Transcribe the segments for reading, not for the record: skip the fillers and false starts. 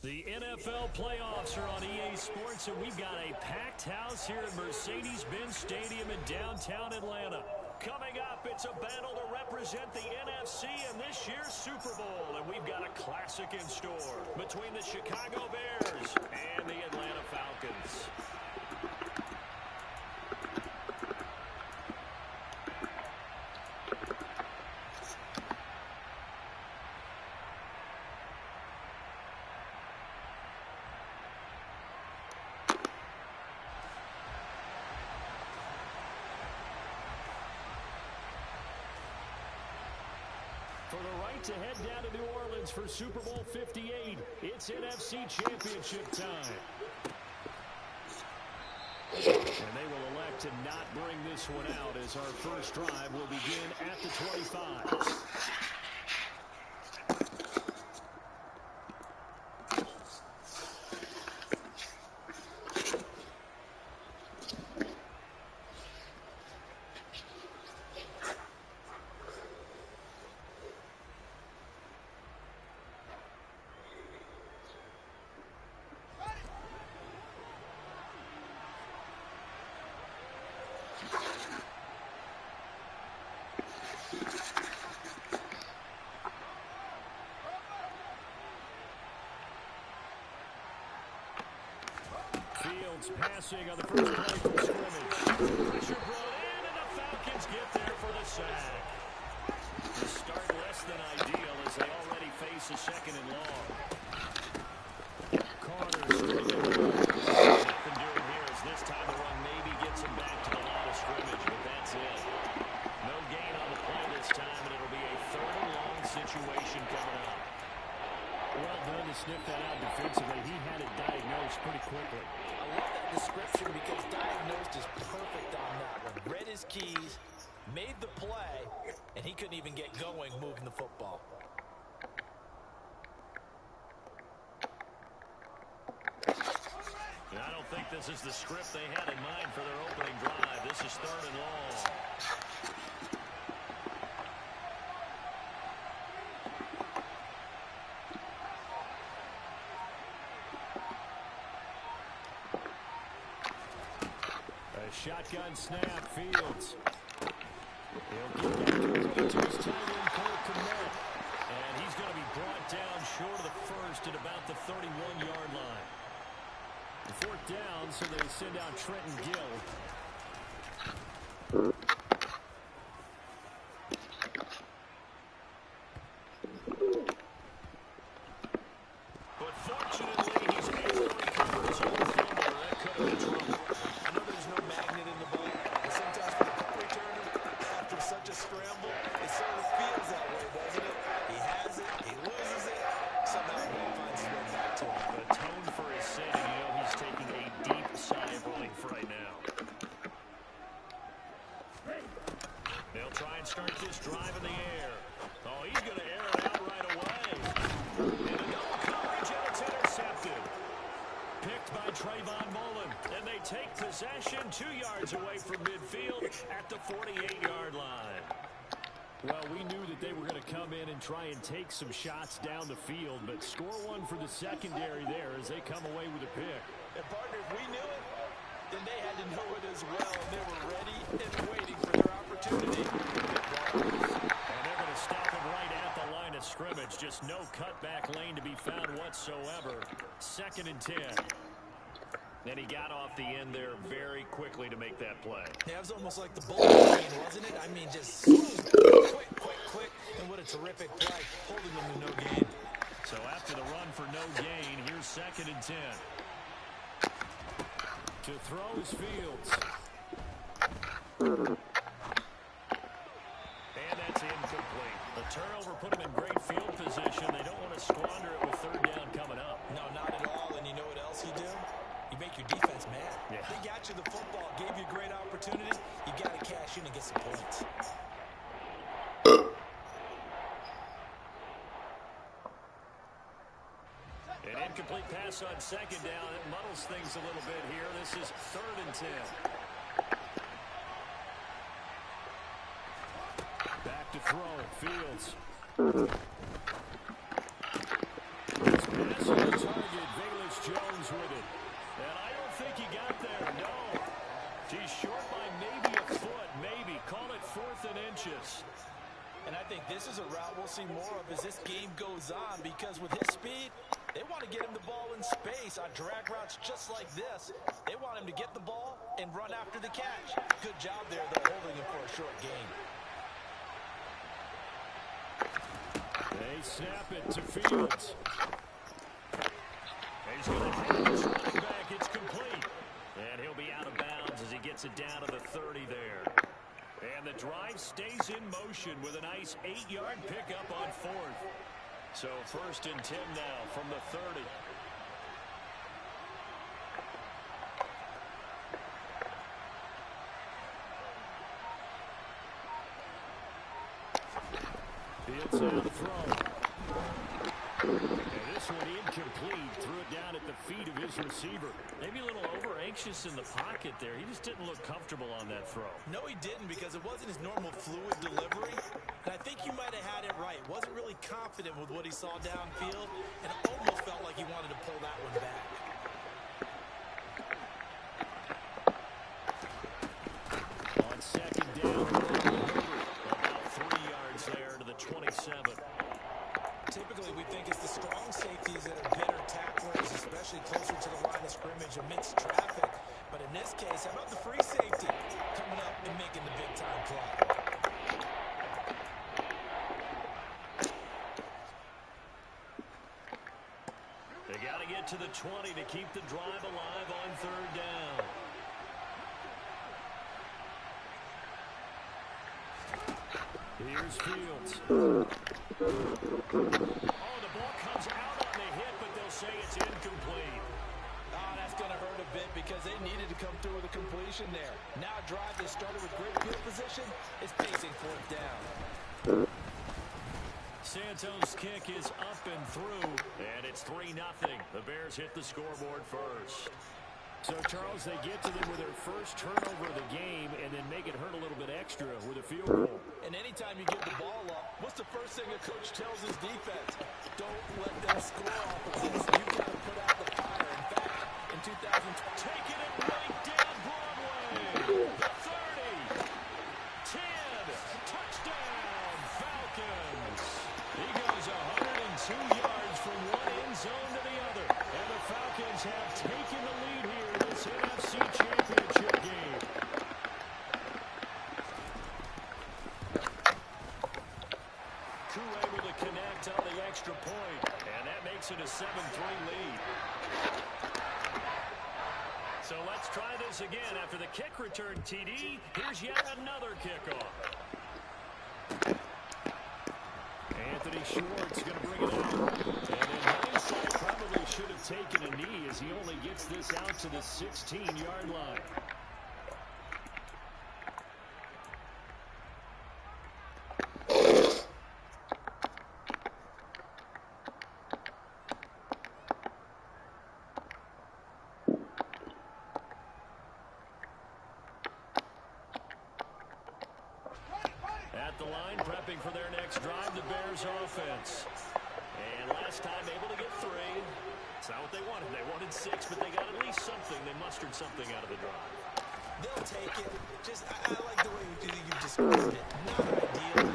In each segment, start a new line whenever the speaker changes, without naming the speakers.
The NFL playoffs are on EA Sports, and we've got a packed house here at Mercedes-Benz Stadium in downtown Atlanta. Coming up, it's a battle to represent the NFC in this year's Super Bowl, and we've got a classic in store between the Chicago Bears and the Atlanta Falcons. For the right to head down to New Orleans for Super Bowl 58, it's NFC Championship time. And they will elect to not bring this one out as our first drive will begin at the 25. Fields passing on the first play from scrimmage. Pressure brought in, and the Falcons get there for the sack. The start less than ideal as they already face a second and long. Carter stringing it. Nothing doing here as this time the run maybe gets him back to the line of scrimmage, but that's it. No gain on the play this time, and it'll be a third and long situation coming up. Well done to sniff that out defensively. He had it diagnosed pretty quickly.
I love that description because diagnosed is perfect on that one. Read his keys, made the play, and he couldn't even get going moving the football.
I don't think this is the script they had in mind for their opening drive. This is third and long. Shotgun snap, Fields. He'll get back to his tight end, Cole Kmet. And he's going to be brought down short of the first at about the 31-yard line. The fourth down, so they send out Trenton Gill. But fortunately, he's able to recover his own fumble. That could have been trouble.
Scramble, it sort of feels that way, doesn't it? He has it, he loses it, somehow he finds his way back to it.
The tone for his setting, you know he's taking a deep sigh of relief right now. They'll try and start this drive in the air. Oh, he's going to air it out right away. And a double coverage, and it's intercepted. Picked by Trayvon Mullen, and they take possession 2 yards away from midfield at the 48-yard line. Well, we knew that they were going to come in and try and take some shots down the field, but score one for the secondary there as they come away with a pick.
And partner, if we knew it, then they had to know it as well, and they were ready and waiting for their opportunity.
And they're going to stop it right at the line of scrimmage. Just no cutback lane to be found whatsoever. 2nd and 10. And he got off the end there very quickly to make that play.
Yeah, it was almost like the bullet train, wasn't it? I mean, just quick, and what a terrific play, holding them to no gain.
So after the run for no gain, here's 2nd and 10. To throw is Fields. And that's incomplete. The turnover put them in great field position. They don't want to squander it with third down coming up.
No, not at all. And you know what else you do? You make your defense mad.
Yeah.
They got you the football, gave you a great opportunity. You got to cash in and get some points.
An incomplete pass on 2nd down. It muddles things a little bit here. This is 3rd and 10. Back to throw. Fields. This pass So the target, Velus Jones with it. And I don't think he got there, no. He's short by maybe a foot, maybe. Call it 4th and inches.
And I think this is a route we'll see more of as this game goes on, because with his speed, they want to get him the ball in space on drag routes just like this. They want him to get the ball and run after the catch. Good job there, though, holding him for a short gain.
They snap it to Fields. He's going to hit this running back. It's complete. And he'll be out of bounds as he gets it down to the 30 there. And the drive stays in motion with a nice 8-yard pickup on 4th. So 1st and 10 now from the 30. Fields on the throw. And this one incomplete. Threw it down at the feet of his receiver. Maybe a little over-anxious in the pocket there. He just didn't look comfortable on that throw.
No, he didn't, because it wasn't his normal fluid delivery. And I think you might have had it right. Wasn't really confident with what he saw downfield, and it almost felt like he wanted to pull that one back.
On 2nd down, about 3 yards there to the 27.
Typically, we think it's the strong safeties that are better tacklers, especially closer to the line of scrimmage amidst traffic. But in this case, how about the free safety coming up and making the big-time play?
They got to get to the 20 to keep the drive alive on 3rd down. Here's Fields. Oh, the ball comes out on the hit, but they'll say it's incomplete.
Oh, that's going to hurt a bit because they needed to come through with a completion there. Now a drive that started with great field position is facing 4th down.
Santos' kick is up and through, and it's 3-0. The Bears hit the scoreboard first. So, Charles, they get to them with their first turnover of the game and then make it hurt a little bit extra with a field goal.
And anytime you give the ball up, what's the first thing a coach tells his defense? Don't let them score off of this. You've got to put out the fire. In fact, in 2020,
taking it right down Broadway. The 30. 10. Touchdown, Falcons. He goes 102 yards from one end zone to the other. And the Falcons have taken the lead here in this NFC Championship game. Koo able to connect on the extra point, and that makes it a 7-3 lead. So let's try this again. After the kick return TD, here's yet another kickoff. Anthony Schwartz going to bring it out. And in hindsight, probably should have taken a knee as he only gets this out to the 16-yard line. At the line, prepping for their next drive, the Bears offense. And last time able to get 3. It's not what they wanted. They wanted 6, but they got at least something. They mustered something out of the drive.
they'll take it. Just, I like the way you described it. Not ideal.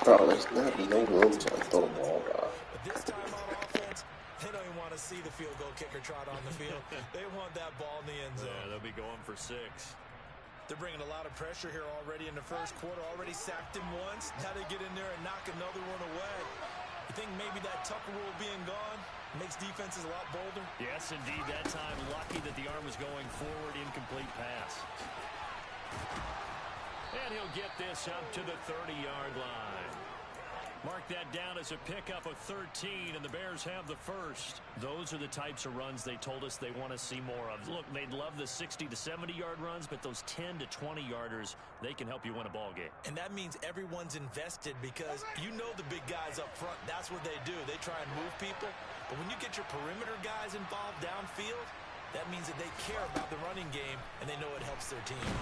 Bro, there's not no room to throw the ball, bro.
But this time on offense, they don't even want to see the field goal kicker trot on the field. They want that ball in the end zone.
Yeah, they'll be going for 6.
They're bringing a lot of pressure here already in the first quarter. Already sacked him once. Now they get in there and knock another one away. You think maybe that Tucker rule being gone makes defenses a lot bolder?
Yes, indeed. That time, lucky that the arm was going forward. Incomplete pass. And he'll get this up to the 30-yard line. Mark that down as a pickup of 13, and the Bears have the first. Those are the types of runs they told us they want to see more of. Look, they'd love the 60 to 70-yard runs, but those 10 to 20-yarders, they can help you win a ball game.
And that means everyone's invested because you know the big guys up front, that's what they do. They try and move people. But when you get your perimeter guys involved downfield, that means that they care about the running game, and they know it helps their team.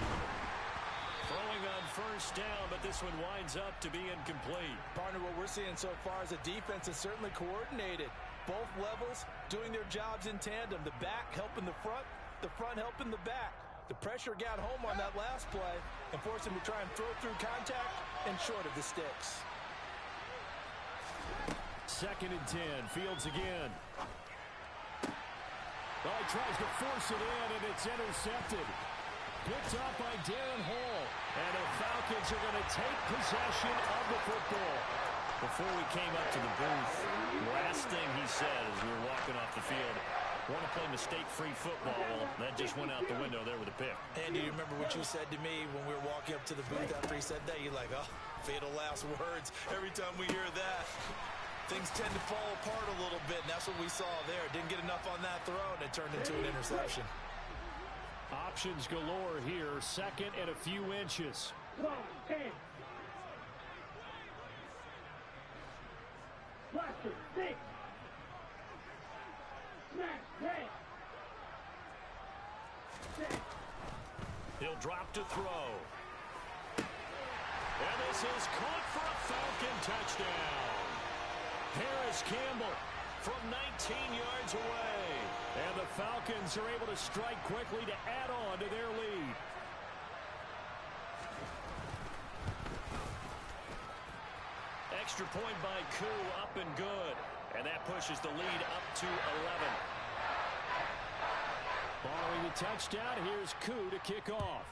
Throwing on first down, but this one winds up to be incomplete.
Partner, what we're seeing so far is a defense is certainly coordinated. both levels doing their jobs in tandem. The back helping the front helping the back. The pressure got home on that last play and forced him to try and throw through contact and short of the sticks.
2nd and 10. Fields again. Well, he tries to force it in, and it's intercepted. Picked up by Darren Hall. And the Falcons are going to take possession of the football. Before we came up to the booth, the last thing he said as we were walking off the field, want to play mistake-free football. Well, that just went out the window there with a pick.
And do you remember what you said to me when we were walking up to the booth after he said that? You're like, oh, fatal last words. Every time we hear that, things tend to fall apart a little bit, and that's what we saw there. Didn't get enough on that throw, and it turned into an interception.
Options galore here. 2nd and a few inches.
10. Blaster, 6. Smash, 10. 6.
He'll drop to throw. And this is caught for a Falcon touchdown. Harris Campbell from 19 yards away. And the Falcons are able to strike quickly to add on to their lead. Extra point by Koo, up and good. And that pushes the lead up to 11. Following the touchdown, here's Koo to kick off.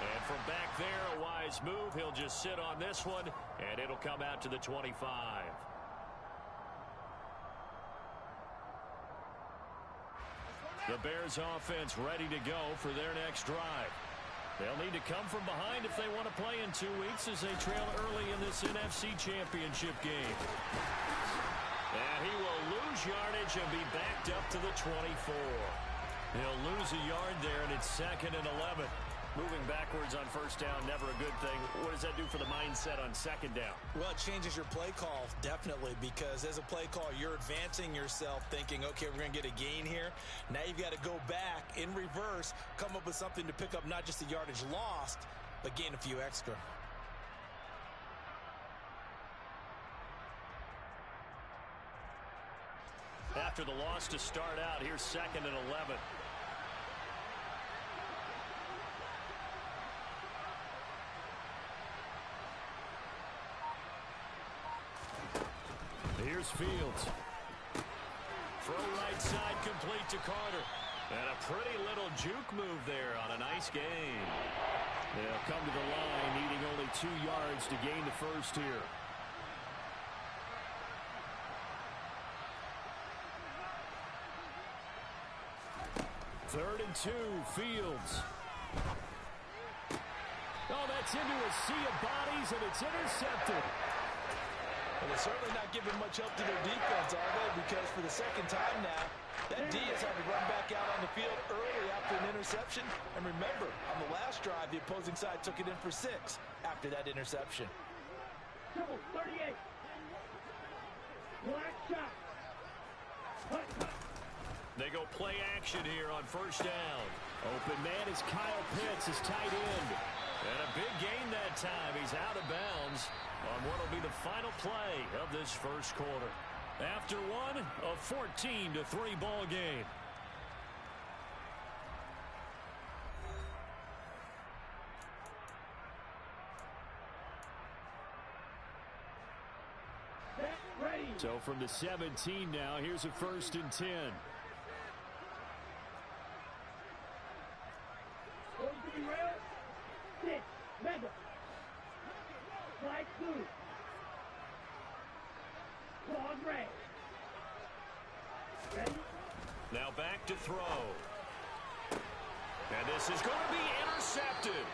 And from back there, a wise move. He'll just sit on this one, and it'll come out to the 25. The Bears offense ready to go for their next drive. They'll need to come from behind if they want to play in 2 weeks as they trail early in this NFC Championship game. And he will lose yardage and be backed up to the 24. He'll lose a yard there, and it's 2nd and 11. Moving backwards on 1st down, never a good thing. What does that do for the mindset on 2nd down?
Well, it changes your play call, definitely, because as a play call, you're advancing yourself thinking, okay, we're going to get a gain here. Now you've got to go back in reverse, come up with something to pick up not just the yardage lost, but gain a few extra.
After the loss to start out, here's 2nd and 11. Here's Fields. Throw right side complete to Carter. And a pretty little juke move there on a nice gain. They'll come to the line needing only 2 yards to gain the first here. Third and 2, Fields. Oh, that's into a sea of bodies, and it's intercepted.
Well, they're certainly not giving much help to their defense, are they? Because for the 2nd time now, that D has had to run back out on the field early after an interception. And remember, on the last drive, the opposing side took it in for 6 after that interception.
38. Black shot.
They go play action here on 1st down. Open man is Kyle Pitts, his tight end. And a big gain that time. He's out of bounds on what will be the final play of this 1st quarter. After one, a 14-3 ball game. So from the 17 now, here's a 1st and 10. Now back to throw. And this is going to be intercepted.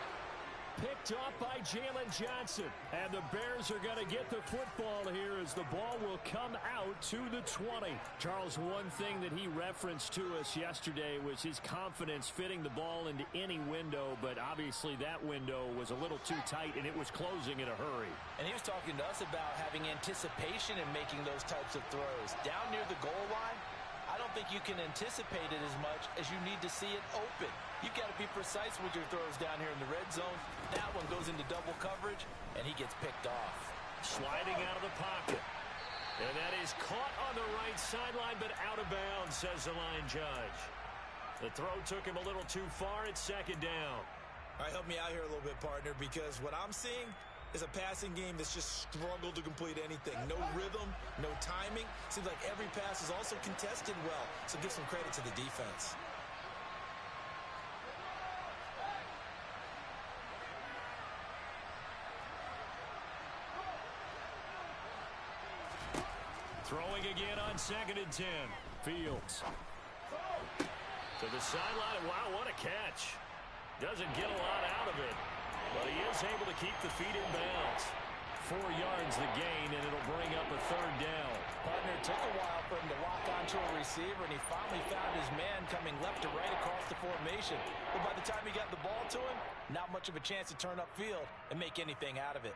Picked off by Jalen Johnson. And the Bears are going to get the football here as the ball will come out to the 20. Charles, one thing that he referenced to us yesterday was his confidence fitting the ball into any window, but obviously that window was a little too tight and it was closing in a hurry.
And he was talking to us about having anticipation in making those types of throws. Down near the goal line, I don't think you can anticipate it as much as you need to see it open. You've got to be precise with your throws down here in the red zone. That one goes into double coverage, and he gets picked off.
Sliding out of the pocket. And that is caught on the right sideline, but out of bounds, says the line judge. The throw took him a little too far. It's second down.
All right, help me out here a little bit, partner, because what I'm seeing is a passing game that's just struggled to complete anything. No rhythm, no timing. Seems like every pass is also contested well, so give some credit to the defense.
Throwing again on 2nd and 10. Fields. To the sideline. Wow, what a catch. Doesn't get a lot out of it, but he is able to keep the feet in bounds. 4 yards the gain, and it'll bring up a 3rd down.
Partner, it took a while for him to lock onto a receiver, and he finally found his man coming left to right across the formation. But by the time he got the ball to him, not much of a chance to turn upfield and make anything out of it.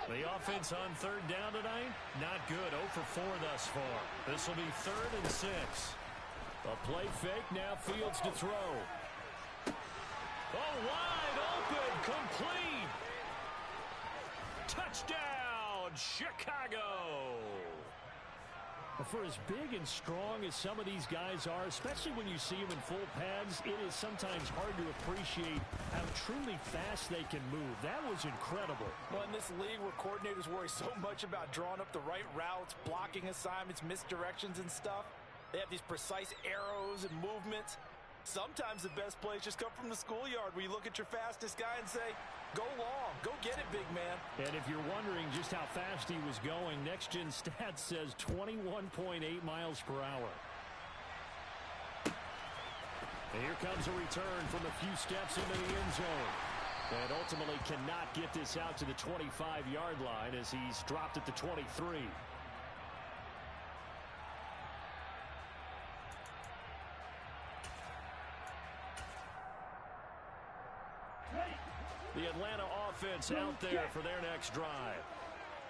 The offense on 3rd down tonight, not good. 0 for 4 thus far. This will be 3rd and 6. A play fake, now Fields to throw. Oh, wide open, complete. Touchdown, Chicago. For as big and strong as some of these guys are, especially when you see them in full pads, it is sometimes hard to appreciate how truly fast they can move. That was incredible.
Well, in this league where coordinators worry so much about drawing up the right routes, blocking assignments, misdirections and stuff, they have these precise arrows and movements. Sometimes the best plays just come from the schoolyard where you look at your fastest guy and say, go long, go get it, big man.
And if you're wondering just how fast he was going, Next Gen Stats says 21.8 miles per hour. And here comes a return from a few steps into the end zone. And ultimately cannot get this out to the 25-yard line as he's dropped at the 23. The Atlanta offense out there for their next drive.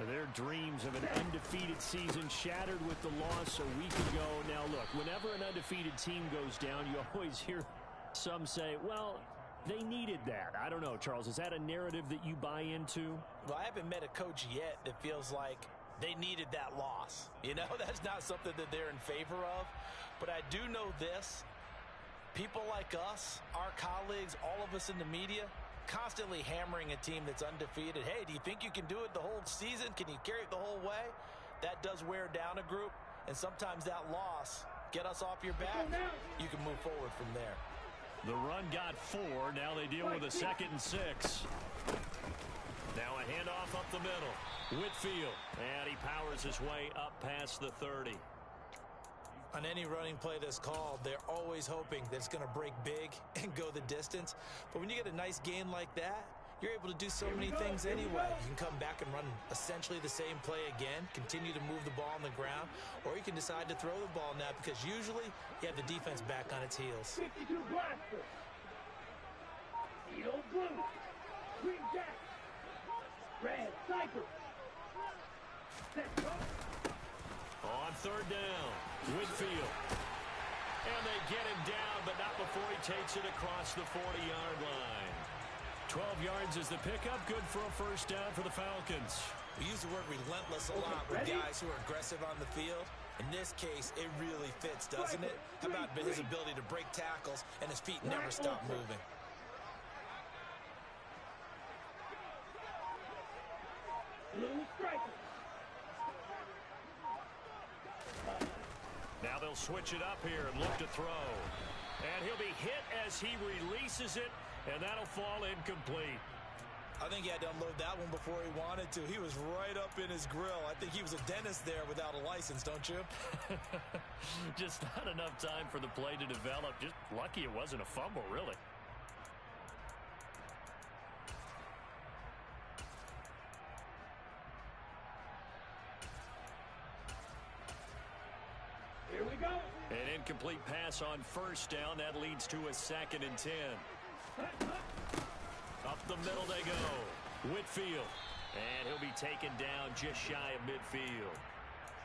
Their dreams of an undefeated season shattered with the loss a week ago. Now, look, whenever an undefeated team goes down, you always hear some say, well, they needed that. I don't know, Charles. Is that a narrative that you buy into?
Well, I haven't met a coach yet that feels like they needed that loss. You know, that's not something that they're in favor of. But I do know this. People like us, our colleagues, all of us in the media, constantly hammering a team that's undefeated. Hey, do you think you can do it the whole season? Can you carry it the whole way? That does wear down a group, and sometimes that loss, get us off your back, you can move forward from there.
The run got 4. Now they deal with a 2nd and 6. Now a handoff up the middle. Whitfield, and he powers his way up past the 30.
On any running play that's called, they're always hoping that it's going to break big and go the distance. But when you get a nice gain like that, you're able to do so many things anyway. You can come back and run essentially the same play again, continue to move the ball on the ground, or you can decide to throw the ball now because usually you have the defense back on its heels.
52 blaster. Yellow blue. Green jack. Red sniper. Set up.
On 3rd down, Whitfield. And they get him down, but not before he takes it across the 40-yard line. 12 yards is the pickup. Good for a 1st down for the Falcons.
We use the word relentless a lot with guys who are aggressive on the field. In this case, it really fits, doesn't it? How about his ability to break tackles and his feet never stop moving?
Blue striker.
Now they'll switch it up here and look to throw. And he'll be hit as he releases it, and that'll fall incomplete.
I think he had to unload that one before he wanted to. He was right up in his grill. I think he was a dentist there without a license, don't you?
Just not enough time for the play to develop. Just lucky it wasn't a fumble, really.
Here we go.
An incomplete pass on 1st down. That leads to a 2nd and 10. Up the middle they go. Whitfield. And he'll be taken down just shy of midfield.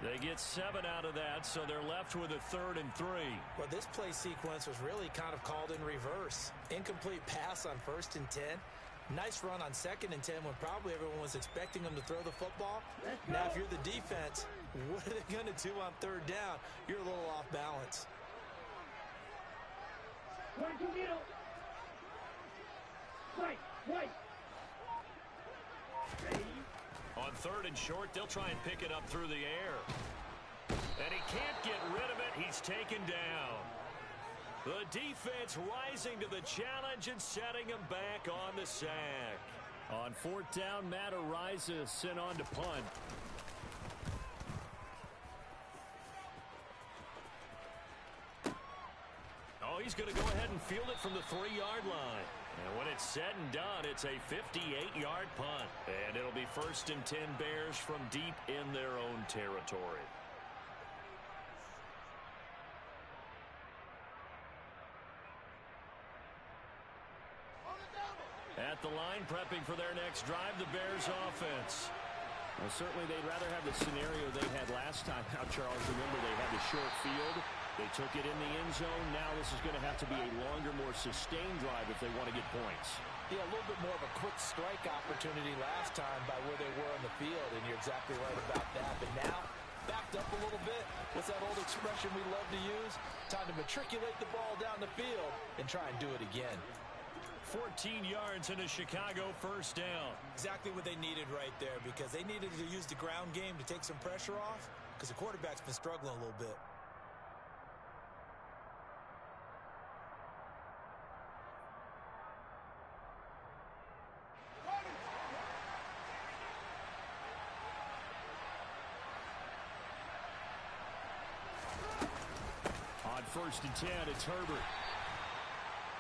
They get 7 out of that, so they're left with a 3rd and 3.
Well, this play sequence was really kind of called in reverse. Incomplete pass on 1st and 10. Nice run on 2nd and 10 when probably everyone was expecting them to throw the football. Now, if you're the defense, what are they going to do on 3rd down? You're a little off balance.
One to middle. Right.
On 3rd and short, they'll try and pick it up through the air. And he can't get rid of it. He's taken down. The defense rising to the challenge and setting him back on the sack. On 4th down, Matt Ariza sent on to punt. Oh, he's going to go ahead and field it from the 3-yard line. And when it's said and done, it's a 58-yard punt. And it'll be 1st and 10 Bears from deep in their own territory. At the line, prepping for their next drive, the Bears offense.
Well, certainly they'd rather have the scenario they had last time out, Charles. Remember, they had the short field. They took it in the end zone. Now this is going to have to be a longer, more sustained drive if they want to get points.
Yeah, a little bit more of a quick strike opportunity last time by where they were on the field, and you're exactly right about that. But now, backed up a little bit. What's that old expression we love to use? Time to matriculate the ball down the field and try and do it again.
14 yards in a Chicago 1st down.
Exactly what they needed right there, because they needed to use the ground game to take some pressure off, because the quarterback's been struggling a little bit.
On 1st and 10, it's Herbert.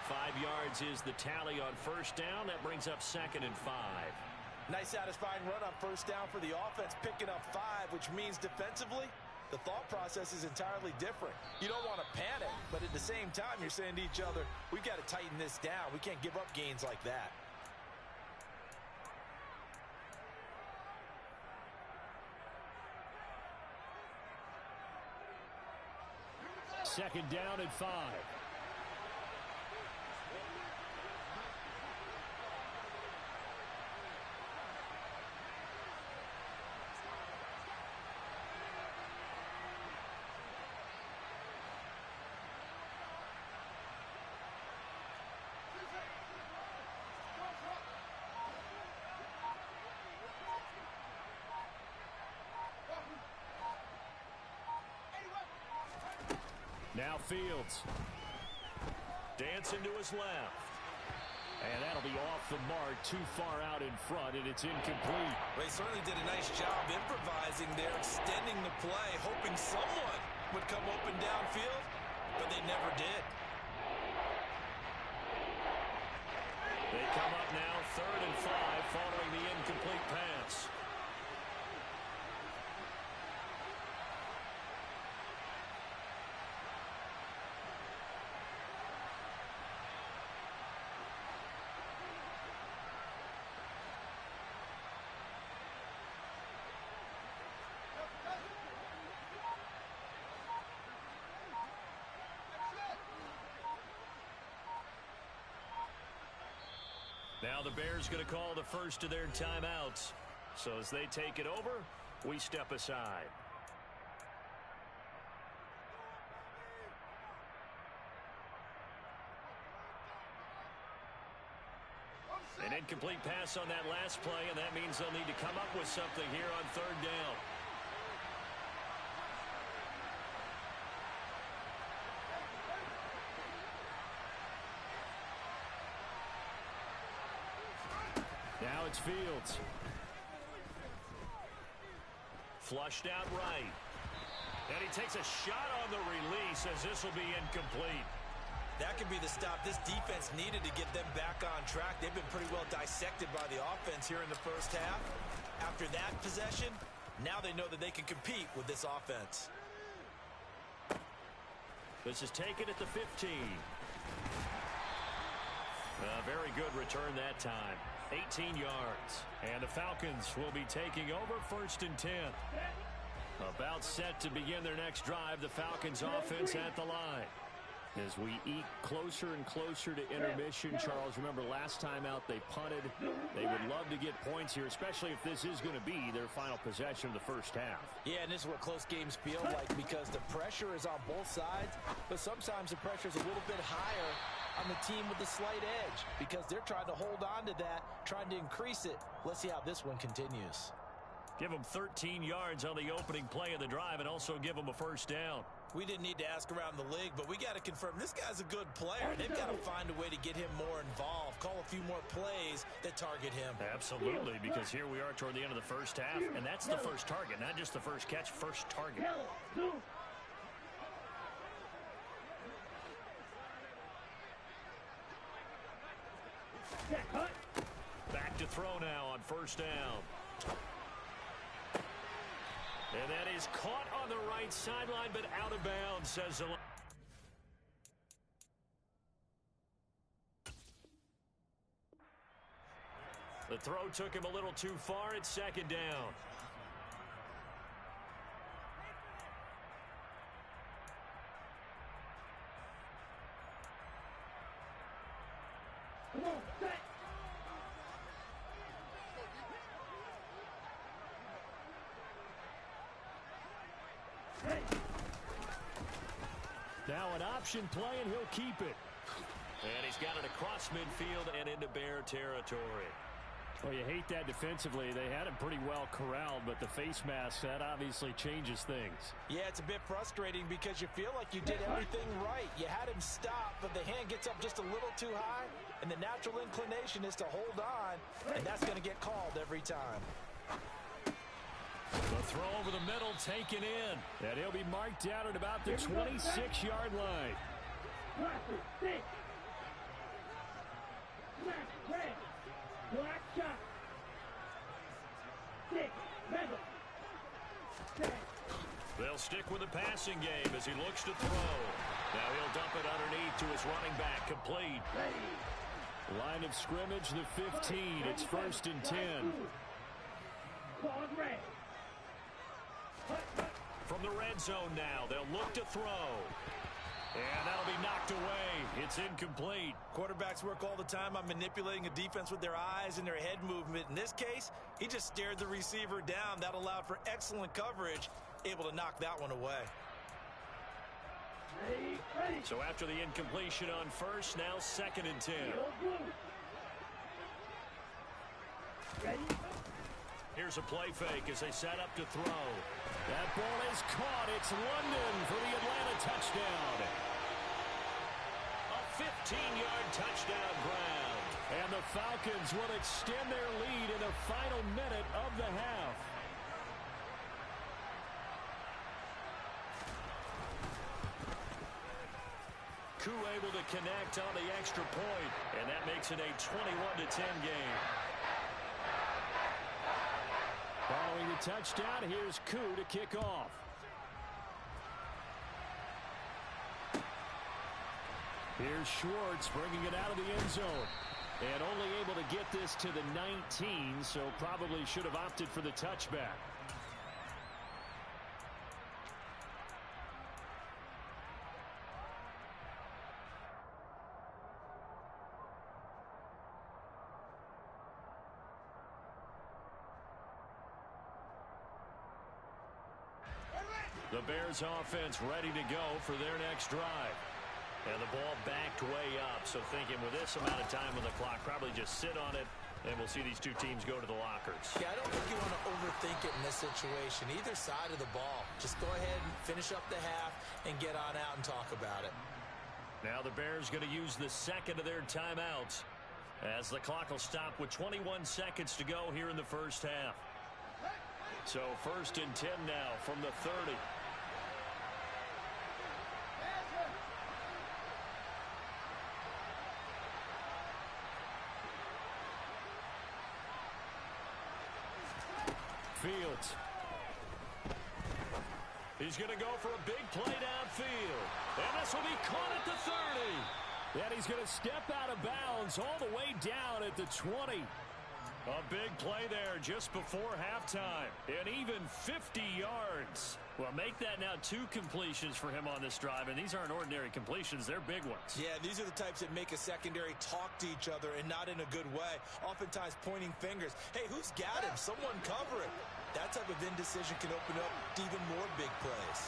5 yards is the tally on 1st down. That brings up 2nd and 5.
Nice satisfying run on 1st down for the offense, picking up 5, which means defensively, the thought process is entirely different. You don't want to panic, but at the same time, you're saying to each other, we've got to tighten this down. We can't give up gains like that.
Second down and 5. Now Fields. Dancing to his left. And that'll be off the mark, too far out in front, and it's incomplete.
They certainly did a nice job improvising there, extending the play, hoping someone would come open downfield, but they never did.
They come up now 3rd and 5 following the incomplete pass. Now the Bears going to call the first of their timeouts. So as they take it over, we step aside. An incomplete pass on that last play, and that means they'll need to come up with something here on 3rd down. Now it's Fields. Flushed out right. And he takes a shot on the release as this will be incomplete.
That could be the stop this defense needed to get them back on track. They've been pretty well dissected by the offense here in the first half. After that possession, now they know that they can compete with this offense.
This is taken at the 15. A very good return that time. 18 yards. And the Falcons will be taking over 1st and 10. About set to begin their next drive. The Falcons offense at the line. As we eke closer and closer to intermission, Charles, remember last time out they punted. They would love to get points here, especially if this is going to be their final possession of the first half.
Yeah, and this is what close games feel like because the pressure is on both sides, but sometimes the pressure is a little bit higher on the team with the slight edge because they're trying to hold on to that, trying to increase it. Let's see how this one continues.
Give them 13 yards on the opening play of the drive and also give them a first down.
We didn't need to ask around the league, but we got to confirm this guy's a good player. They've got to find a way to get him more involved, call a few more plays that target him.
Absolutely, because here we are toward the end of the first half, and that's the first target, not just the first catch, first target. Back to throw now on first down. And that is caught on the right sideline, but out of bounds, says the... The throw took him a little too far. It's 2nd down.
Come on, set.
Now an option play, and he'll keep it. And he's got it across midfield and into Bear territory.
Well, you hate that defensively. They had him pretty well corralled, but the face mask, that obviously changes things.
Yeah, it's a bit frustrating because you feel like you did everything right. You had him stop, but the hand gets up just a little too high, and the natural inclination is to hold on, and that's going to get called every time.
The throw over the middle taken in.
And he'll be marked down at about the 26-yard line.
Black shot. 6. Mega.
They'll stick with the passing game as he looks to throw. Now he'll dump it underneath to his running back, complete.
Line of scrimmage, the 15. It's 1st and 10.
From the red zone now, they'll look to throw. And that'll be knocked away. It's incomplete.
Quarterbacks work all the time on manipulating a defense with their eyes and their head movement. In this case, he just stared the receiver down. That allowed for excellent coverage, able to knock that one away.
So after the incompletion on first, now 2nd and 10. Here's a play fake as they set up to throw.
That ball is caught. It's London for the Atlanta touchdown.
A 15-yard touchdown ground.
And the Falcons will extend their lead in the final minute of the half.
Koo able to connect on the extra point, and that makes it a 21-10 game.
Following the touchdown, here's Koo to kick off. Here's Schwartz bringing it out of the end zone. And only able to get this to the 19, so probably should have opted for the touchback.
The Bears offense ready to go for their next drive. And the ball backed way up. So thinking with this amount of time on the clock, probably just sit on it, and we'll see these two teams go to the lockers.
Yeah, I don't think you want to overthink it in this situation. Either side of the ball. Just go ahead and finish up the half and get on out and talk about it.
Now the Bears going to use the second of their timeouts as the clock will stop with 21 seconds to go here in the first half. So 1st and 10 now from the 30.
Fields.
He's going to go for a big play downfield. And this will be caught at the 30.
And he's going to step out of bounds all the way down at the 20.
A big play there just before halftime. And even 50 yards. Well, make that now 2 completions for him on this drive. And these aren't ordinary completions. They're big ones.
Yeah, these are the types that make a secondary talk to each other and not in a good way. Oftentimes pointing fingers. Hey, who's got him? Someone cover it. That type of indecision can open up to even more big plays.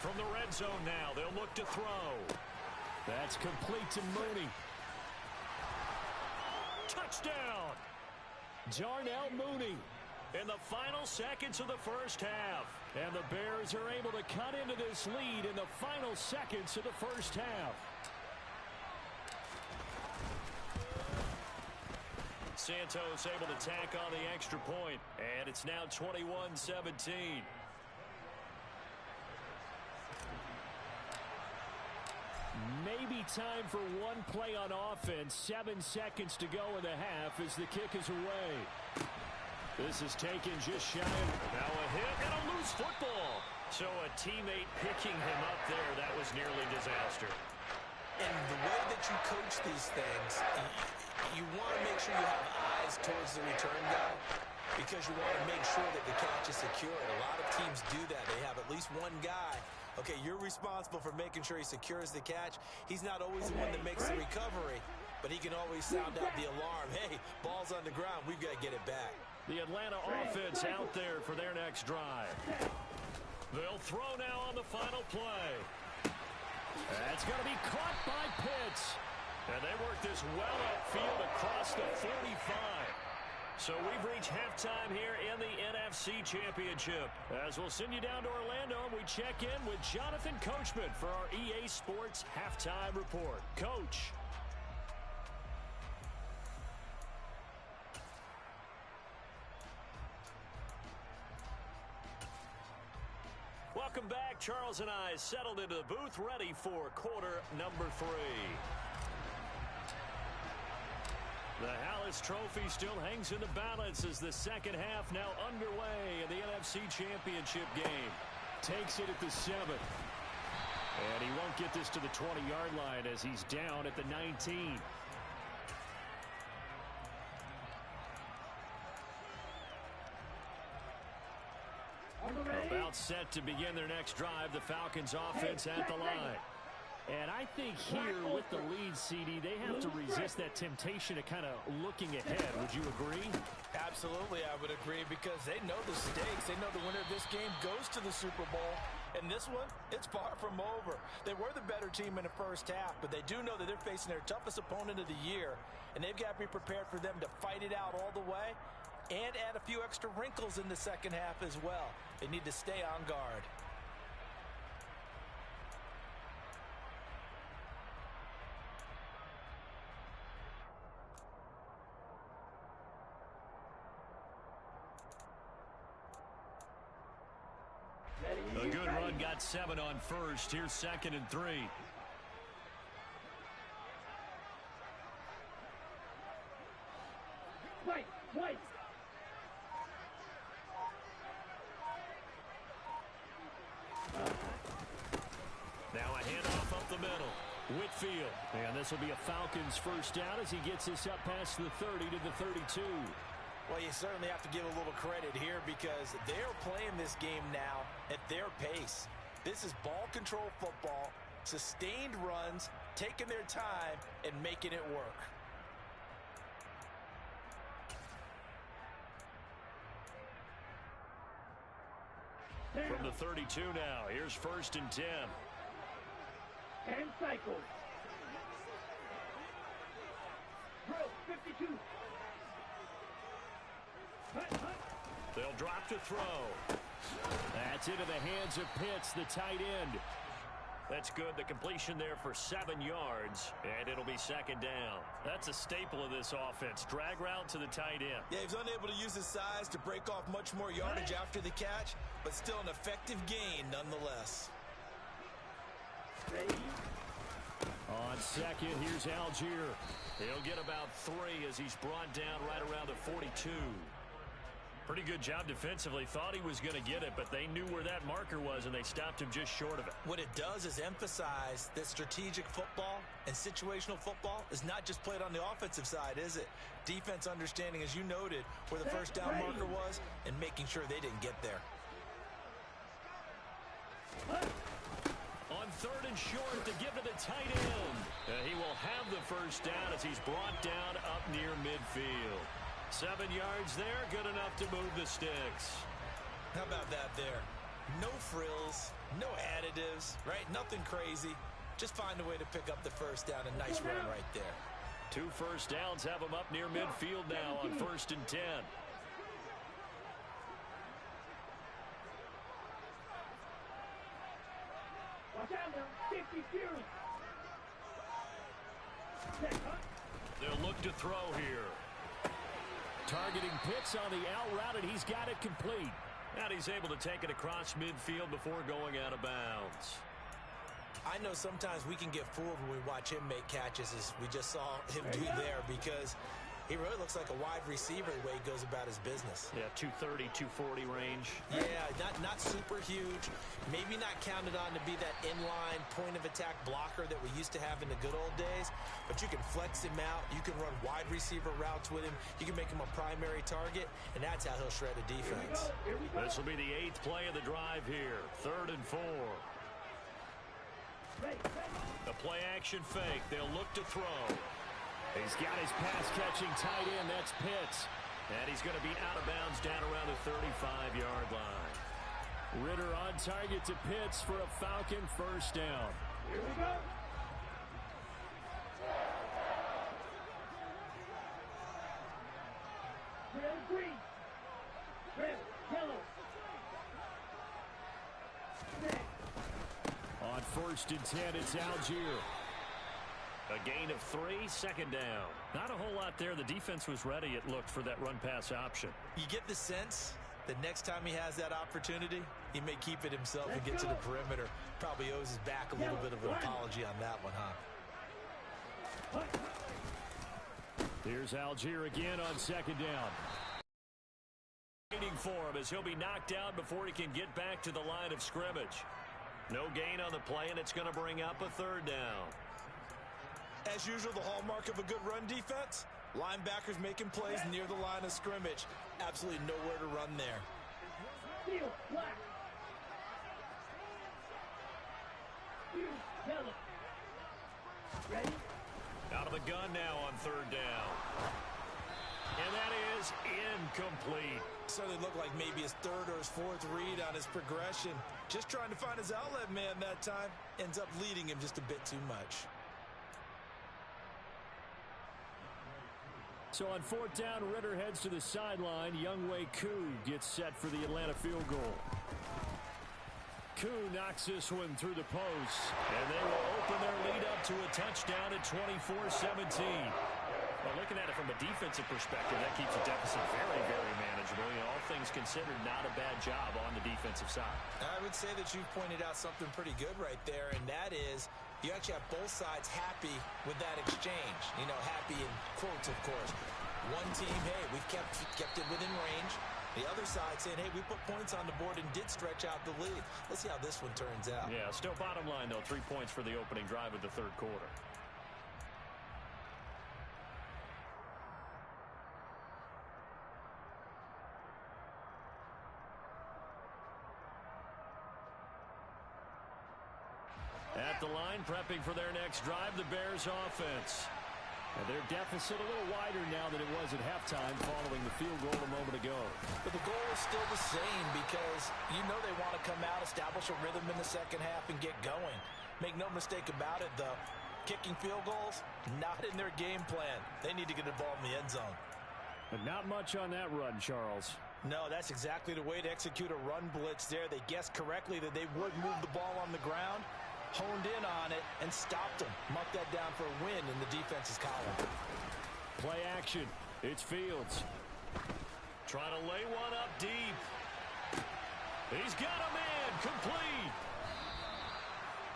From the red zone now, they'll look to throw.
That's complete to Mooney.
Touchdown!
Darnell Mooney.
In the final seconds of the first half.
And the Bears are able to cut into this lead in the final seconds of the first half.
Santos able to tack on the extra point. And it's now 21-17.
Maybe time for one play on offense. 7 seconds to go in the half as the kick is away. This is taken just shy of...
Now a hit and a loose football. So a teammate picking him up there, that was nearly disaster.
And the way that you coach these things, you want to make sure you have eyes towards the return guy because you want to make sure that the catch is secured. A lot of teams do that. They have at least one guy. Okay, you're responsible for making sure he secures the catch. He's not always the one that makes the recovery, but he can always sound out the alarm. Hey, ball's on the ground. We've got to get it back.
The Atlanta offense out there for their next drive. They'll throw now on the final play.
That's going to be caught by Pitts.
And they work this well upfield across the 45. So we've reached halftime here in the NFC Championship. As we'll send you down to Orlando, and we check in with Jonathan Coachman for our EA Sports Halftime Report. Coach. Welcome back. Charles and I settled into the booth, ready for quarter number 3. The Hallis Trophy still hangs in the balance as the second half now underway in the NFC Championship game.
Takes it at the 7. And he won't get this to the 20-yard line as he's down at the 19.
About set to begin their next drive, the Falcons offense at the line.
And I think here with the lead, CD, they have to resist that temptation of kind of looking ahead. Would you agree?
Absolutely, I would agree because they know the stakes. They know the winner of this game goes to the Super Bowl. And this one, it's far from over. They were the better team in the first half, but they do know that they're facing their toughest opponent of the year. And they've got to be prepared for them to fight it out all the way and add a few extra wrinkles in the second half as well. They need to stay on guard.
A good run, got 7 on first. Here's 2nd and 3.
Wait.
Now a handoff up the middle. Whitfield.
And this will be a Falcons first down as he gets this up past the 30 to the 32.
Well, you certainly have to give a little credit here because they're playing this game now at their pace. This is ball control football, sustained runs, taking their time, and making it work.
From the 32 now, here's 1st and 10.
And cycle. Bro, 52.
They'll drop to throw.
That's into the hands of Pitts, the tight end.
That's good. The completion there for 7 yards, and it'll be 2nd down. That's a staple of this offense. Drag route to the tight end.
Yeah, he was unable to use his size to break off much more yardage after the catch, but still an effective gain nonetheless.
On 2nd, here's Algier.
He'll get about 3 as he's brought down right around the 42.
Pretty good job defensively. Thought he was going to get it, but they knew where that marker was, and they stopped him just short of it.
What it does is emphasize that strategic football and situational football is not just played on the offensive side, is it? Defense understanding, as you noted, where the first down marker was and making sure they didn't get there.
On 3rd and short to give to the tight end. He will have the first down as he's brought down up near midfield. 7 yards there, good enough to move the sticks.
How about that there? No frills, no additives, right? Nothing crazy. Just find a way to pick up the first down. A nice run right there.
2 first downs have him up near midfield now on 1st and 10.
Watch out now. 50 Fury.
They'll look to throw here. Targeting Pitts on the out route, and he's got it complete. And he's able to take it across midfield before going out of bounds.
I know sometimes we can get fooled when we watch him make catches, as we just saw him do there, because he really looks like a wide receiver the way he goes about his business.
Yeah, 230, 240 range.
Yeah, not super huge. Maybe not counted on to be that inline point-of-attack blocker that we used to have in the good old days. But you can flex him out. You can run wide receiver routes with him. You can make him a primary target, and that's how he'll shred a defense.
This will be the 8th play of the drive here. 3rd and 4. The play-action fake. They'll look to throw. He's got his pass-catching tight end. That's Pitts. And he's going to be out of bounds down around the 35-yard line. Ritter on target to Pitts for a Falcon first down.
Here we go. Red, green. Red, yellow.
On 1st and 10, it's Algier. A gain of 3, 2nd down. Not a whole lot there. The defense was ready, it looked, for that run-pass option.
You get the sense that next time he has that opportunity, he may keep it himself and get to the perimeter. Probably owes his back a little bit of an apology on that one, huh?
Here's Algier again on 2nd down. Waiting for him as he'll be knocked down before he can get back to the line of scrimmage. No gain on the play, and it's going to bring up a 3rd down.
As usual, the hallmark of a good run defense, linebackers making plays near the line of scrimmage. Absolutely nowhere to run there.
Steel, black. Steel, yellow. Ready?
Out of the gun now on 3rd down. And that is incomplete.
Certainly looked like maybe his 3rd or his 4th read on his progression. Just trying to find his outlet man that time. Ends up leading him just a bit too much.
So on 4th down, Ritter heads to the sideline. Younghoe Koo gets set for the Atlanta field goal. Koo knocks this one through the post, and they will open their lead up to a touchdown at 24-17. Well, looking at it from a defensive perspective, that keeps the deficit very, very manageable. You know, all things considered, not a bad job on the defensive side. I
would say that you've pointed out something pretty good right there, and that is you actually have both sides happy with that exchange. You know, happy in quotes, of course. One team, hey, we've kept it within range. The other side saying, hey, we put points on the board and did stretch out the lead. Let's see how this one turns out.
Yeah, still bottom line, though, 3 points for the opening drive of the 3rd quarter. At the line, prepping for their next drive, the Bears offense. And their deficit a little wider now than it was at halftime following the field goal a moment ago.
But the goal is still the same because you know they want to come out, establish a rhythm in the second half, and get going. Make no mistake about it, though. Kicking field goals, not in their game plan. They need to get the ball in the end zone.
But not much on that run, Charles.
No, that's exactly the way to execute a run blitz there. They guessed correctly that they would move the ball on the ground, honed in on it, and stopped them. Mark that down for a win in the defense's column.
Play action. It's Fields. Trying to lay one up deep. He's got a man. Complete.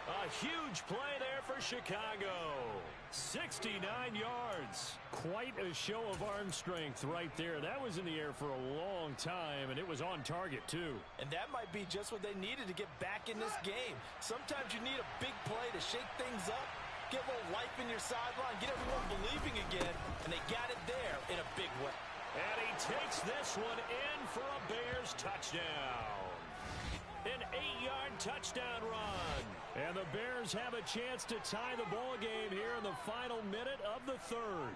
A huge play there for Chicago. 69 yards. Quite a show of arm strength right there. That was in the air for a long time, and it was on target, too.
And that might be just what they needed to get back in this game. Sometimes you need a big play to shake things up, get a little life in your sideline, get everyone believing again, and they got it there in a big way.
And he takes this one in for a Bears touchdown. An 8-yard touchdown run. And the Bears have a chance to tie the ball game here in the final minute of the third.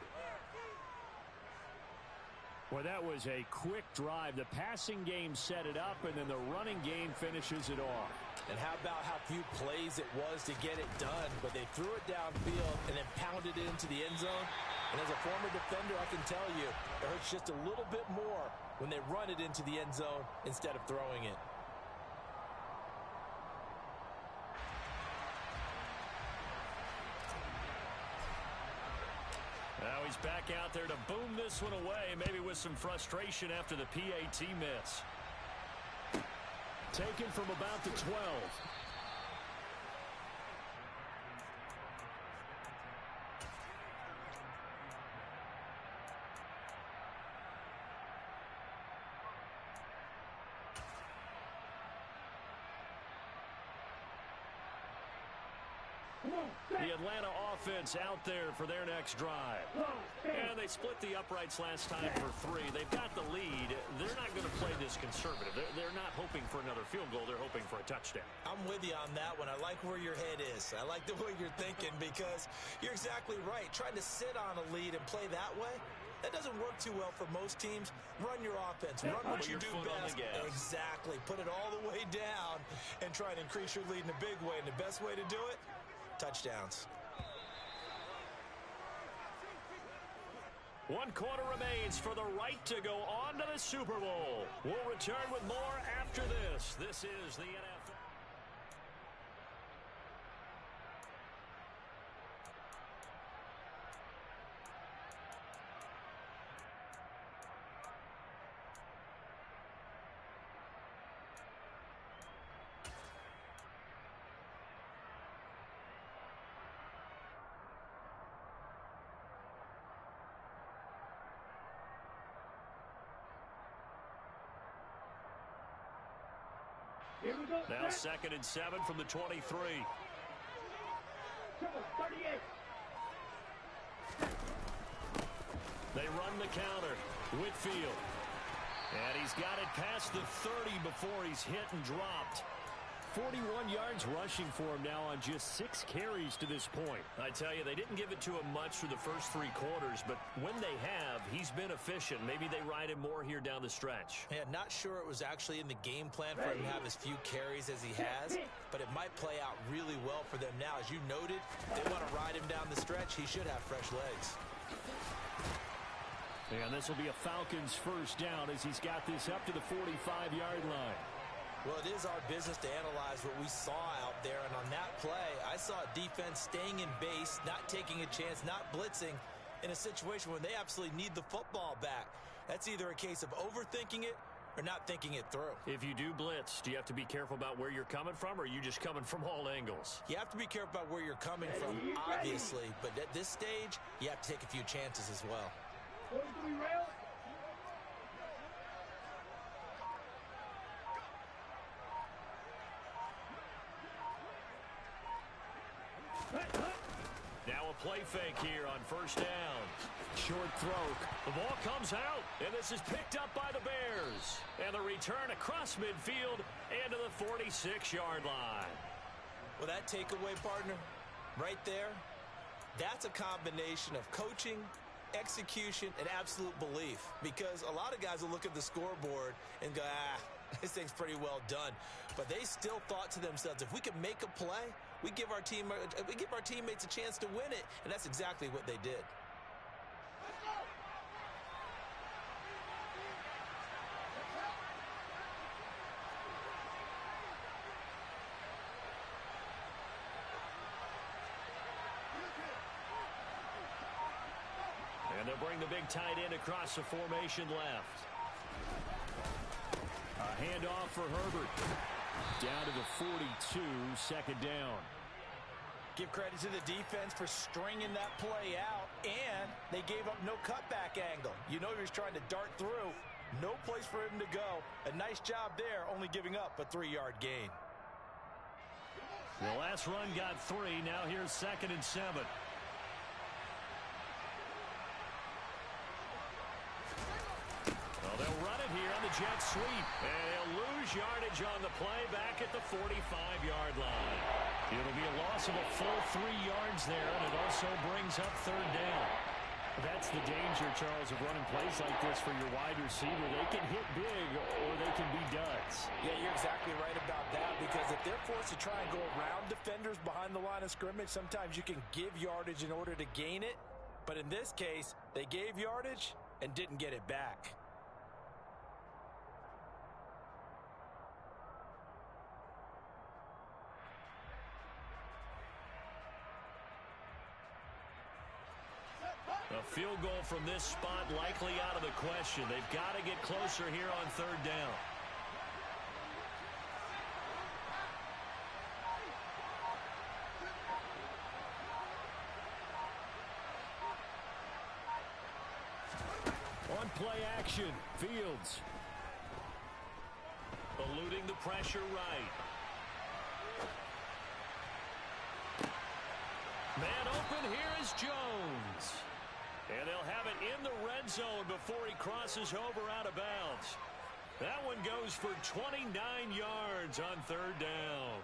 Well, that was a quick drive. The passing game set it up, and then the running game finishes it off.
And how about how few plays it was to get it done, but they threw it downfield and then pounded it into the end zone. And as a former defender, I can tell you, it hurts just a little bit more when they run it into the end zone instead of throwing it.
Now he's back out there to boom this one away, maybe with some frustration after the PAT miss. Taken from about the 12. The Atlanta offense out there for their next drive. And they split the uprights last time for 3. They've got the lead. They're not going to play this conservative. They're not hoping for another field goal. They're hoping for a touchdown.
I'm with you on that one. I like where your head is. I like the way you're thinking because you're exactly right. Trying to sit on a lead and play that way, that doesn't work too well for most teams. Run your offense. Run what you do best. Exactly. Put it all the way down and try and increase your lead in a big way. And the best way to do it, touchdowns.
1 quarter remains for the right to go on to the Super Bowl. We'll return with more after this. This is the NFL.
Here we go.
Now 2nd and 7 from the 23.
38.
They run the counter. Whitfield. And he's got it past the 30 before he's hit and dropped. 41 yards rushing for him now on just 6 carries to this point. I tell you, they didn't give it to him much through the first 3 quarters, but when they have, he's been efficient. Maybe they ride him more here down the stretch.
Yeah, not sure it was actually in the game plan for him to have as few carries as he has, but it might play out really well for them now. As you noted, they want to ride him down the stretch. He should have fresh legs.
And this will be a Falcons first down as he's got this up to the 45-yard line.
Well, it is our business to analyze what we saw out there, and on that play, I saw defense staying in base, not taking a chance, not blitzing in a situation where they absolutely need the football back. That's either a case of overthinking it or not thinking it through.
If you do blitz, do you have to be careful about where you're coming from, or are you just coming from all angles?
You have to be careful about where you're coming from, obviously, but at this stage, you have to take a few chances as well.
Now a play fake here on first down. Short throw. The ball comes out, and this is picked up by the Bears. And the return across midfield and to the 46-yard line.
Well, that takeaway, partner, right there, that's a combination of coaching, execution, and absolute belief. Because a lot of guys will look at the scoreboard and go, this thing's pretty well done. But they still thought to themselves, if we can make a play, we give our teammates a chance to win it. And that's exactly what they did.
And they'll bring the big tight end across the formation left. A handoff for Herbert. Down to the 42, second down.
Give credit to the defense for stringing that play out, and they gave up no cutback angle. You know he was trying to dart through. No place for him to go. A nice job there, only giving up a 3-yard gain.
The last run got 3. Now here's 2nd and 7. Well, they'll run it here on the jet sweep. And they'll lose yardage on the play back at the 45-yard line. It'll be a loss of a full 3 yards there, and it also brings up 3rd down.
That's the danger, Charles, of running plays like this for your wide receiver. They can hit big or they can be duds.
Yeah, you're exactly right about that, because if they're forced to try and go around defenders behind the line of scrimmage, sometimes you can give yardage in order to gain it. But in this case, they gave yardage and didn't get it back.
A field goal from this spot likely out of the question. They've got to get closer here on 3rd down. On play action, Fields. Eluding the pressure right. Man open, here is Jones. And they'll have it in the red zone before he crosses over out of bounds. That one goes for 29 yards on 3rd down.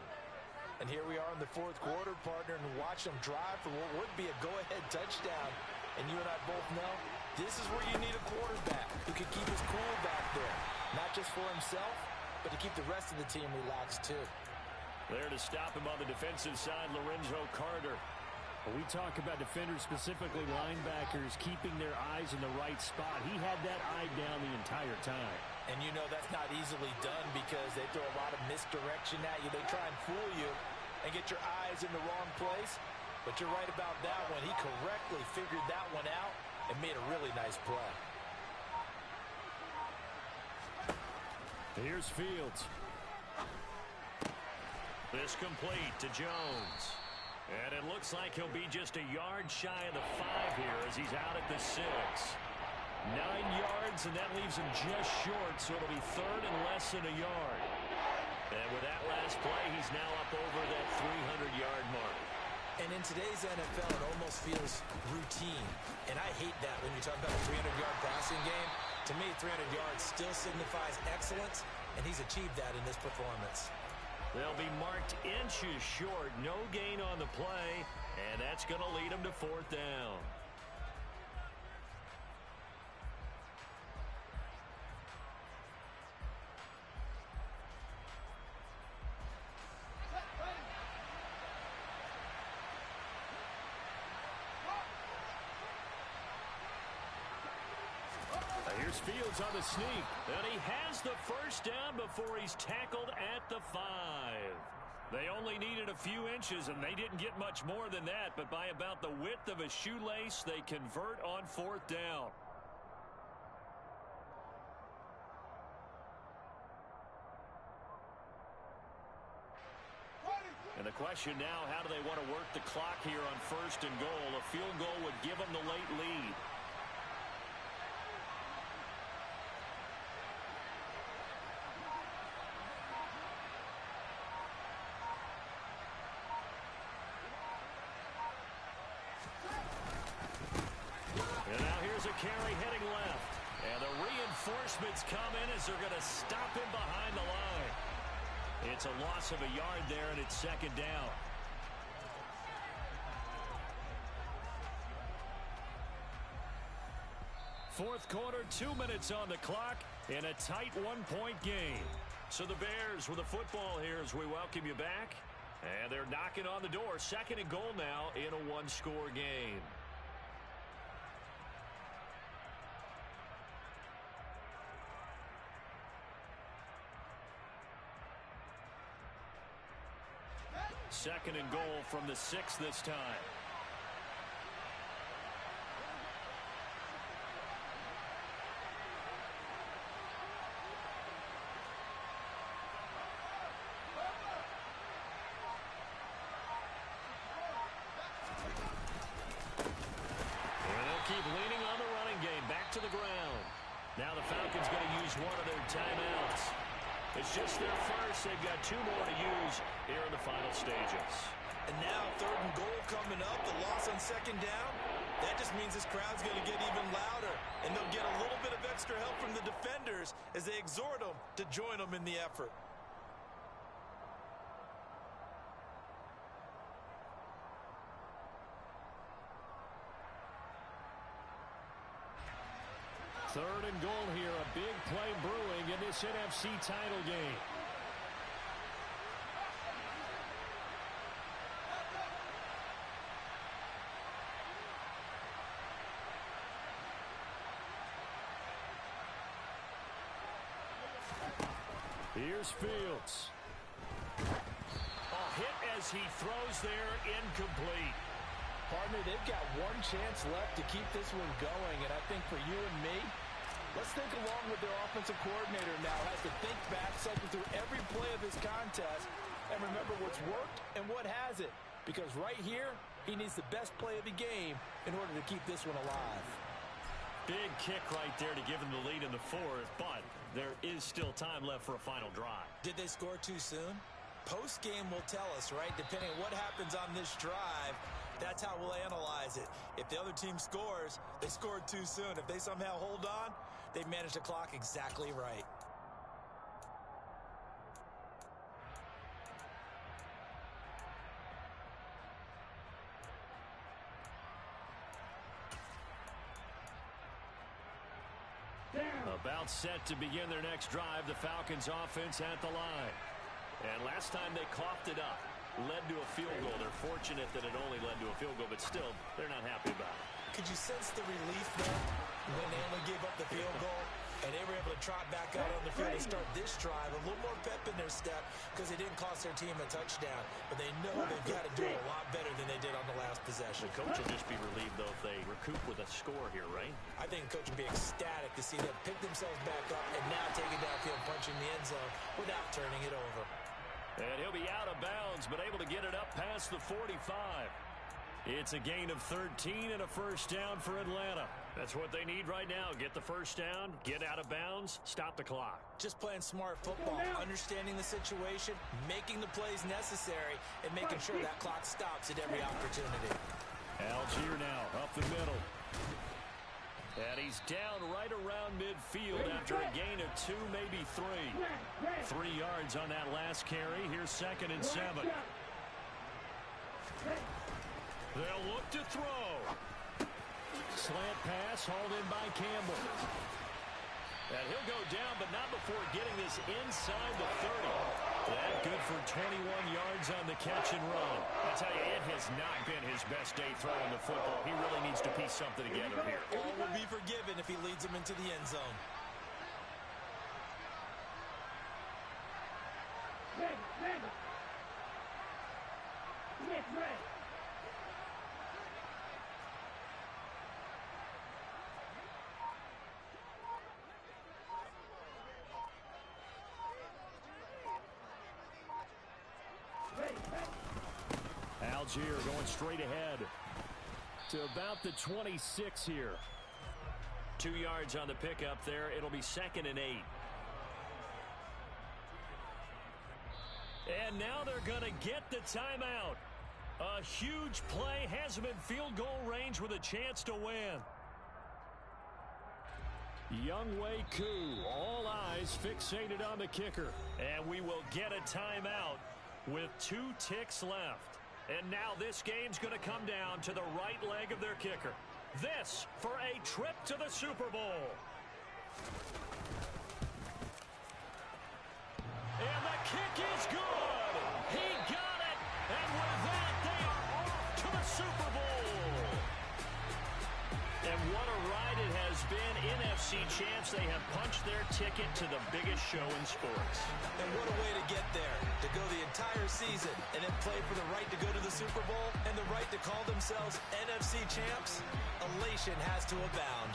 And here we are in the 4th quarter, partner, and watch them drive for what would be a go-ahead touchdown. And you and I both know this is where you need a quarterback who can keep his cool back there. Not just for himself, but to keep the rest of the team relaxed too.
There to stop him on the defensive side, Lorenzo Carter.
We talk about defenders, specifically linebackers, keeping their eyes in the right spot. He had that eye down the entire time.
And you know that's not easily done because they throw a lot of misdirection at you. They try and fool you and get your eyes in the wrong place. But you're right about that one. He correctly figured that one out and made a really nice play.
Here's Fields. This complete to Jones. And it looks like he'll be just a yard shy of the 5 here as he's out at the 6. 9 yards, and that leaves him just short, so it'll be 3rd and less than a yard. And with that last play, he's now up over that 300-yard mark.
And in today's NFL, it almost feels routine. And I hate that when you talk about a 300-yard passing game. To me, 300 yards still signifies excellence, and he's achieved that in this performance.
They'll be marked inches short. No gain on the play, and that's going to lead them to 4th down. Here's Fields on the sneak, and he has the 1st down before he's tackled at the 5. They only needed a few inches, and they didn't get much more than that, but by about the width of a shoelace, they convert on 4th down. And the question now, how do they want to work the clock here on 1st and goal? A field goal would give them the late lead. And now here's a carry heading left. And the reinforcements come in as they're going to stop him behind the line. It's a loss of a yard there, and it's 2nd down. Fourth quarter, 2 minutes on the clock in a tight 1-point game. So the Bears with the football here as we welcome you back. And they're knocking on the door. 2nd and goal now in a 1-score game. Second and goal from the 6 this time. one of their timeouts. It's just their first. They've got 2 more to use here in the final stages.
And now 3rd and goal coming up. The loss on 2nd down. That just means this crowd's going to get even louder. And they'll get a little bit of extra help from the defenders as they exhort them to join them in the effort.
Third and goal here. A big play brewing in this NFC title game. Here's Fields.
A hit as he throws there, incomplete.
Partner, they've got one chance left to keep this one going, and I think for you and me, let's think along with their offensive coordinator now. Has to think back, cycle through every play of this contest, and remember what's worked and what hasn't. Because right here, he needs the best play of the game in order to keep this one alive.
Big kick right there to give them the lead in the 4th, but there is still time left for a final drive.
Did they score too soon? Post-game will tell us, right? Depending on what happens on this drive, that's how we'll analyze it. If the other team scores, they scored too soon. If they somehow hold on, they've managed the clock exactly right.
About set to begin their next drive, the Falcons offense at the line. And last time they coughed it up, led to a field goal. They're fortunate that it only led to a field goal, but still, they're not happy about it.
Could you sense the relief there when they only gave up the field goal and they were able to trot back out on the field and start this drive? A little more pep in their step because they didn't cost their team a touchdown, but they know they've got to do it a lot better than they did on the last possession.
The coach will just be relieved, though, if they recoup with a score here, right?
I think the coach would be ecstatic to see them pick themselves back up and now take it downfield, punching the end zone without turning it over.
And he'll be out of bounds, but able to get it up past the 45. It's a gain of 13 and a first down for Atlanta. That's what they need right now. Get the first down, get out of bounds, stop the clock.
Just playing smart football, understanding the situation, making the plays necessary, and making sure that clock stops at every opportunity.
Algier now up the middle.
And he's down right around midfield after a gain of 2, maybe 3. 3 yards on that last carry. Here's 2nd and 7. They'll look to throw.
Slant pass hauled in by Campbell.
And he'll go down, but not before getting this inside the 30. That good for 21 yards on the catch and run. I tell you, it has not been his best day throwing the football. He really needs to piece something together here.
All will be forgiven if he leads them into the end zone.
Algier going straight ahead to about the 26 here.
2 yards on the pickup there. It'll be 2nd and 8. And now they're going to get the timeout. A huge play has them in field goal range with a chance to win.
Younghoe Koo, all eyes fixated on the kicker.
And we will get a timeout with 2 ticks left. And now this game's going to come down to the right leg of their kicker. This for a trip to the Super Bowl. And the kick is good. He got it. And with that, they are off to the Super Bowl. And what a ride it has been. NFC champs, they have punched their ticket to the biggest show in sports.
And what a way to get there. To go the entire season and then play for the right to go to the Super Bowl and the right to call themselves NFC champs. Elation has to abound.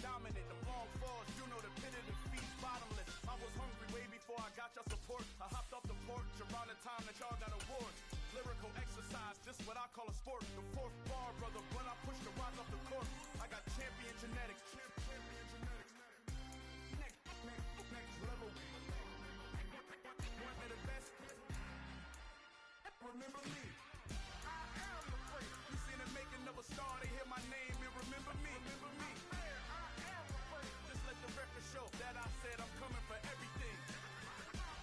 dominant. The long falls, you know the pit of defeat, bottomless. I was hungry way before I got your support. I hopped off the porch around the time that y'all got awards. Lyrical exercise, this what I call a sport. The fourth bar, brother, when I push the rock off the court. I got champion genetics. Champion genetics. Next level. One of the best. Remember me. I am the freak. You seen the making of a star, they hear my name and remember me. Remember me. I am the freak. Just let the record show that I said I'm coming for everything.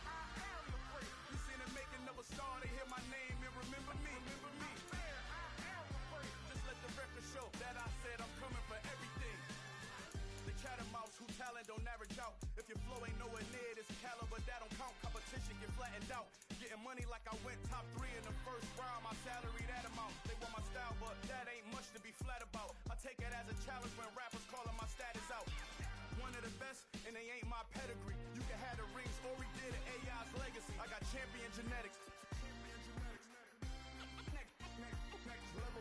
I am the freak. You seen the making of a star, they hear my name and remember me. Remember me. I am the freak. Just let the record show that I said I'm coming for everything. The chattermouths who talent don't average out. If your flow ain't nowhere near this caliber, that don't count. Competition get flattened out. Getting money like I went top 3 in the first round. My salary that amount. They want my style, but that ain't much to be flat about. I take it as a challenge when rappers calling my status out. One of the best, and they ain't my pedigree. You can have the rings, or we did an AI's legacy. I got champion genetics. Next level.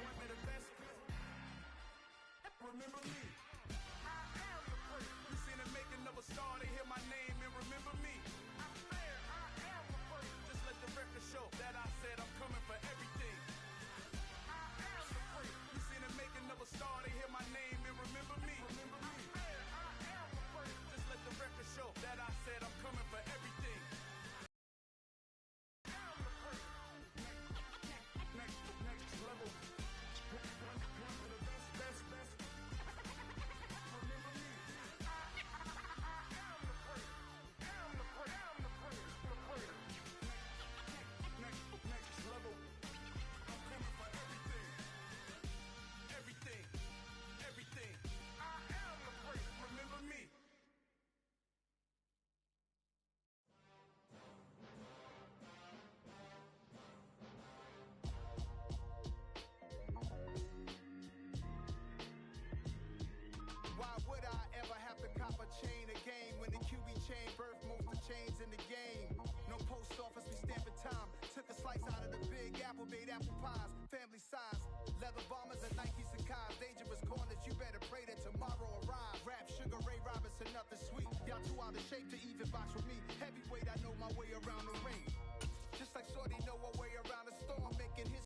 One of the best. Remember me. I am the freak. You seen the making of a star, they hear my name and remember me. I am the freak. Just let the record show that I said I'm coming for everything. I am the freak. You seen the making of a star, they hear my name and remember me. Remember me. I am the freak. Just let the record show that I said I'm coming for everything. I am the freak. Next level. One of the best. Remember me. I am the freak. I'm the freak. Next level. I'm coming for everything. Everything. I am the freak. Remember me. Why would I ever have to cop a chain again when the QB chain birthed most of chains in the game? No post office, we stamping time. Took a slice out of the big apple, made apple pies, family size. Leather bombers and Nike Sacai's. Dangerous corners, you better pray that tomorrow arrives. Rap, Sugar Ray Robinson, nothing sweet. Y'all too out of shape to even box with me. Heavyweight, I know my way around the ring. Just like Shorty know her way around the storm, making his